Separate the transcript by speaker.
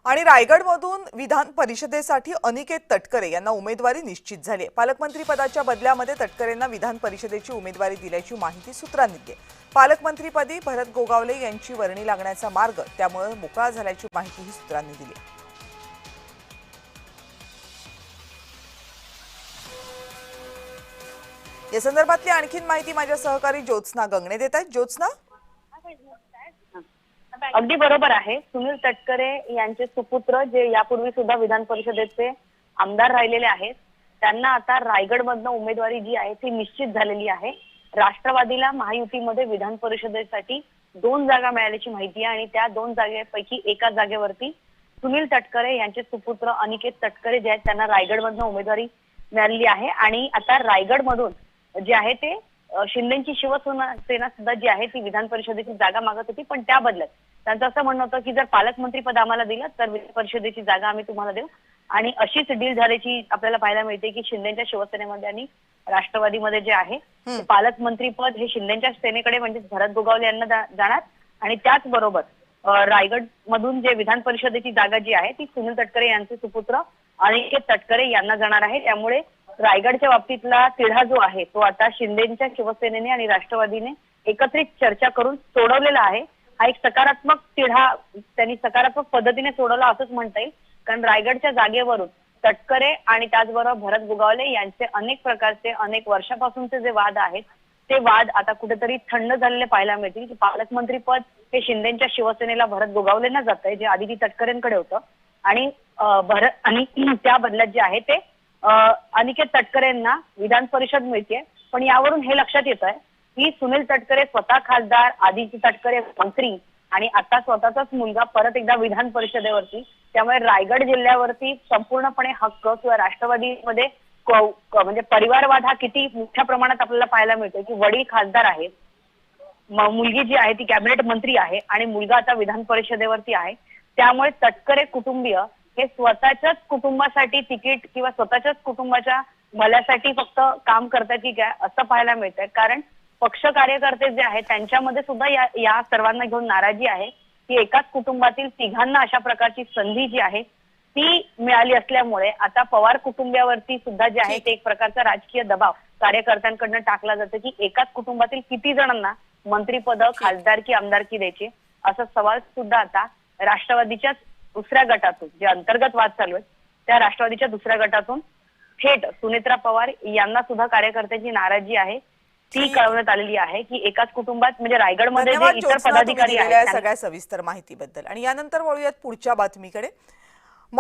Speaker 1: आणि रायगडमधून विधान परिषदेसाठी अनिकेत तटकरे यांना उमेदवारी निश्चित झाली आहे। पालकमंत्री पदाच्या बदल्यामध्ये तटकरेंना विधान परिषदेची उमेदवारी दिल्याची माहिती सूत्रांनी दिली। पालकमंत्रीपदी भरत गोगावले यांची वर्णी लागण्याचा मार्ग त्यामुळे मोकळा झाल्याची माहितीही सूत्रांनी दिली। या संदर्भातली आणखीन माहिती माझ्या सहकारी ज्योत्स्ना गंगणे देत आहेत। ज्योत्स्ना,
Speaker 2: अगदी बरोबर आहे। सुनील तटकरे यांचे सुपुत्र जे यापूर्वी सुद्धा विधान परिषदेचे आमदार राहिलेले आहेत, त्यांना आता रायगडमधनं उमेदवारी जी आहे ती निश्चित झालेली आहे। राष्ट्रवादीला महायुतीमध्ये विधान परिषदेसाठी 2 जागा मिळाल्याची माहिती आहे आणि त्या 2 जागेपैकी एका जागेवरती सुनील तटकरे यांचे सुपुत्र अनिकेत तटकरे जे आहेत त्यांना रायगडमधनं उमेदवारी मिळालेली आहे। आणि आता रायगडमधून जे आहे ते शिंदेची शिवसेना सुद्धा जी आहे ती विधान परिषदेची जागा मागत होती, पण त्या बदल्यात त्यांचं असं म्हणणं होतं की जर पालकमंत्री पद आम्हाला दिलं तर विधान परिषदेची जागा आम्ही तुम्हाला देऊ। आणि अशीच डील झाल्याची आपल्याला पाहायला मिळते की शिंदेच्या शिवसेनेमध्ये आणि राष्ट्रवादीमध्ये जे आहे पालकमंत्री पद हे शिंदेच्या सेनेकडे म्हणजे भरत गोगावले यांना जाणार आणि त्याचबरोबर रायगड मधून जे विधान परिषदेची जागा जी आहे ती सुनील तटकरे यांचे सुपुत्र अनिकेत तटकरे यांना जाणार आहे। त्यामुळे रायगडच्या बाबतीतला तिढा जो आहे तो आता शिंदेच्या शिवसेनेने आणि राष्ट्रवादीने एकत्रित चर्चा करून सोडवलेला आहे। हा एक सकारात्मक तिढा त्यांनी सकारात्मक पद्धतीने सोडवला असंच म्हणता येईल, कारण रायगडच्या जागेवरून तटकरे आणि त्याचबरोबर भरत गोगावले यांचे अनेक प्रकारचे अनेक वर्षापासूनचे जे वाद आहेत ते वाद आता कुठेतरी थंड झालेले पाहायला मिळतील की पालकमंत्री पद हे शिंदेच्या शिवसेनेला भरत गोगावलेंना जात आहे, जे आधी तटकरेंकडे होतं आणि त्या बदल्यात जे आहे ते अनिकेत तटकरेंना विधान परिषद मिळते। पण यावरून हे लक्षात येत आहे की सुनील तटकरे स्वतः खासदार, आदिती तटकरे मंत्री आणि आता स्वतःचाच मुलगा परत एकदा विधान परिषदेवरती, त्यामुळे रायगड जिल्ह्यावरती संपूर्णपणे हक्क किंवा राष्ट्रवादीमध्ये म्हणजे परिवारवाद हा किती मोठ्या प्रमाणात आपल्याला पाहायला मिळतो की वडील खासदार आहेत, मुलगी जी आहे ती कॅबिनेट मंत्री आहे आणि मुलगा आता विधान परिषदेवरती आहे। त्यामुळे तटकरे कुटुंबीय हे स्वतःच्याच कुटुंबासाठी तिकीट किंवा स्वतःच्याच कुटुंबाच्या भल्यासाठी फक्त काम करतात की काय असं पाहायला मिळतंय, कारण पक्ष कार्यकर्ते जे आहेत त्यांच्यामध्ये सुद्धा या सर्वांना घेऊन नाराजी आहे की एकाच कुटुंबातील तिघांना अशा प्रकारची संधी जी आहे ती मिळाली असल्यामुळे आता पवार कुटुंबियावरती सुद्धा जे आहे ते एक प्रकारचा राजकीय दबाव कार्यकर्त्यांकडून टाकला जातो की एकाच कुटुंबातील किती जणांना मंत्रीपद, खासदारकी, आमदारकी द्यायची, असा सवाल सुद्धा आता राष्ट्रवादीच्या दुसऱ्या गटातून जे अंतर्गत वाद चालू आहेत त्या राष्ट्रवादीच्या दुसऱ्या गटातून थेट सुनेत्रा पवार यांना सुद्धा कार्यकर्त्यांची नाराजी आहे ती कळवण्यात आलेली आहे की एकाच कुटुंबात म्हणजे रायगडमध्ये जे इतर पदाधिकारी आहेत
Speaker 1: सगळ्या सविस्तर माहितीबद्दल। आणि यानंतर वळूयात पुढच्या बातमीकडे।